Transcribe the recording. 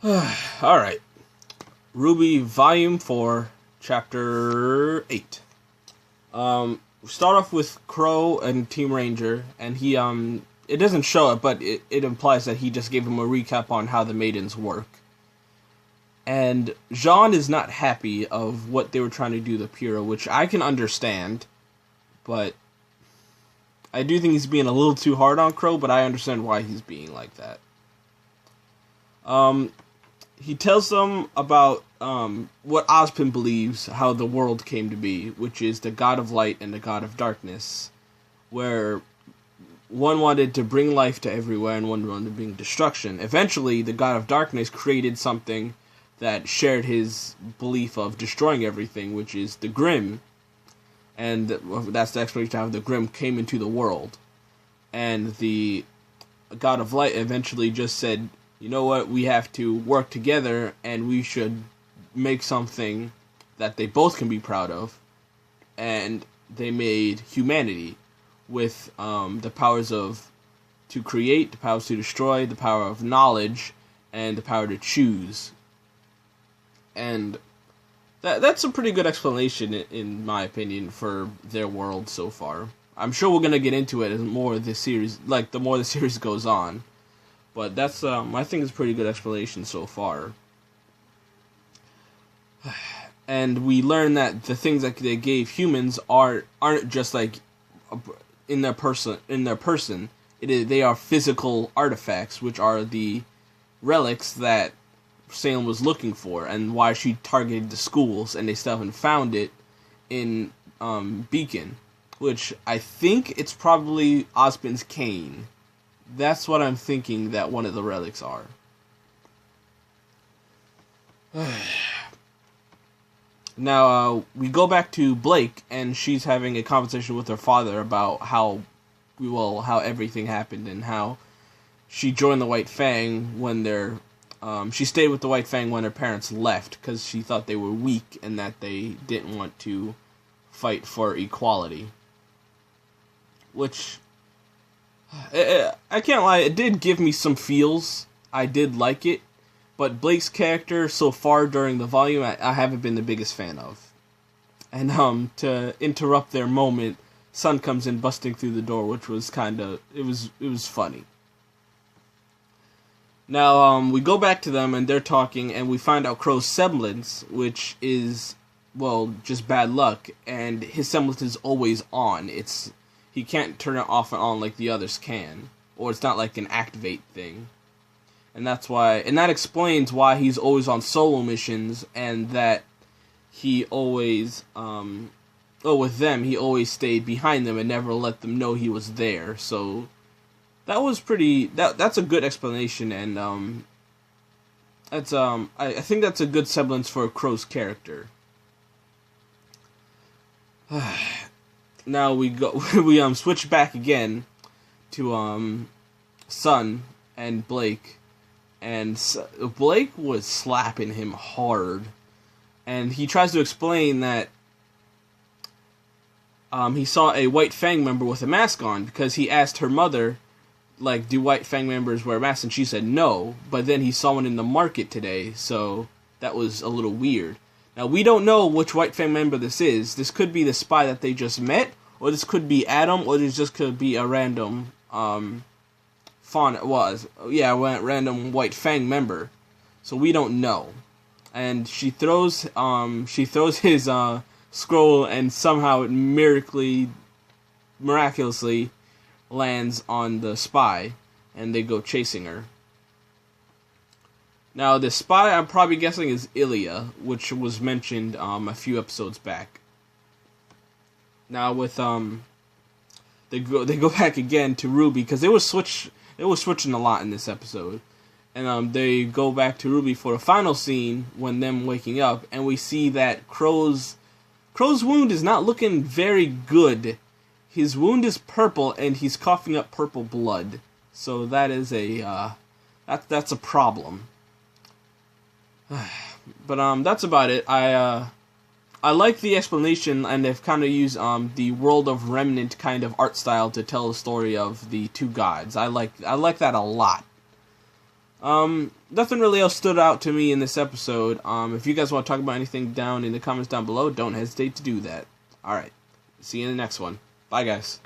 Alright. Rwby Volume 4, Chapter 8. We start off with Crow and Team Ranger, and he, it doesn't show it, but it implies that he just gave him a recap on how the maidens work. And Jean is not happy of what they were trying to do to Pyrrha, which I can understand, but I do think he's being a little too hard on Crow, but I understand why he's being like that. He tells them about what Ozpin believes how the world came to be, which is the god of light and the god of darkness, where one wanted to bring life to everywhere and one wanted to bring destruction. Eventually, the god of darkness created something that shared his belief of destroying everything, which is the Grimm, and that's the explanation of how the Grimm came into the world. And the god of light eventually just said, you know what, we have to work together and we should make something that they both can be proud of. And they made humanity with the powers to create, the powers to destroy, the power of knowledge, and the power to choose. And that's a pretty good explanation, in my opinion, for their world so far. I'm sure we're going to get into it as more of this series, like the more the series goes on. But that's, I think it's a pretty good explanation so far. And we learn that the things that they gave humans aren't just like in their person. They are physical artifacts, which are the relics that Salem was looking for, and why she targeted the schools, and they still haven't found it in Beacon, which I think it's probably Ozpin's cane. That's what I'm thinking that one of the relics are. Now, we go back to Blake, and she's having a conversation with her father about how everything happened, and how she joined the White Fang when she stayed with the White Fang when her parents left, because she thought they were weak, and that they didn't want to fight for equality. Which, I can't lie, it did give me some feels. I did like it, but Blake's character so far during the volume, I haven't been the biggest fan of. And to interrupt their moment, Sun comes in busting through the door, which was it was funny. Now we go back to them and they're talking, and we find out Crow's semblance, which is, well, just bad luck, and his semblance is always on. He can't turn it off and on like the others can. Or it's not like an activate thing. And that explains why he's always on solo missions, and that he always, with them, he always stayed behind them and never let them know he was there. So, that was that's a good explanation, and, I think that's a good semblance for Crow's character. Now we switch back again to Sun and Blake, and Blake was slapping him hard, and he tries to explain that he saw a White Fang member with a mask on, because he asked her mother, like, do White Fang members wear masks, and she said no, but then he saw one in the market today, so that was a little weird. Now, we don't know which White Fang member this is. This could be the spy that they just met, or this could be Adam, or this just could be a random, random White Fang member. So we don't know. And she throws his, scroll, and somehow it miraculously lands on the spy, and they go chasing her. Now, the spy, I'm probably guessing, is Ilya, which was mentioned a few episodes back. Now, with they go back again to Rwby, because they were switching a lot in this episode, and they go back to Rwby for the final scene when them waking up, and we see that Crow's wound is not looking very good. His wound is purple, and he's coughing up purple blood. So that is that's a problem. But that's about it. I like the explanation, and they've kind of used the World of Remnant kind of art style to tell the story of the two gods. I like that a lot. Nothing really else stood out to me in this episode. If you guys want to talk about anything down in the comments down below, don't hesitate to do that. Alright, see you in the next one. Bye, guys.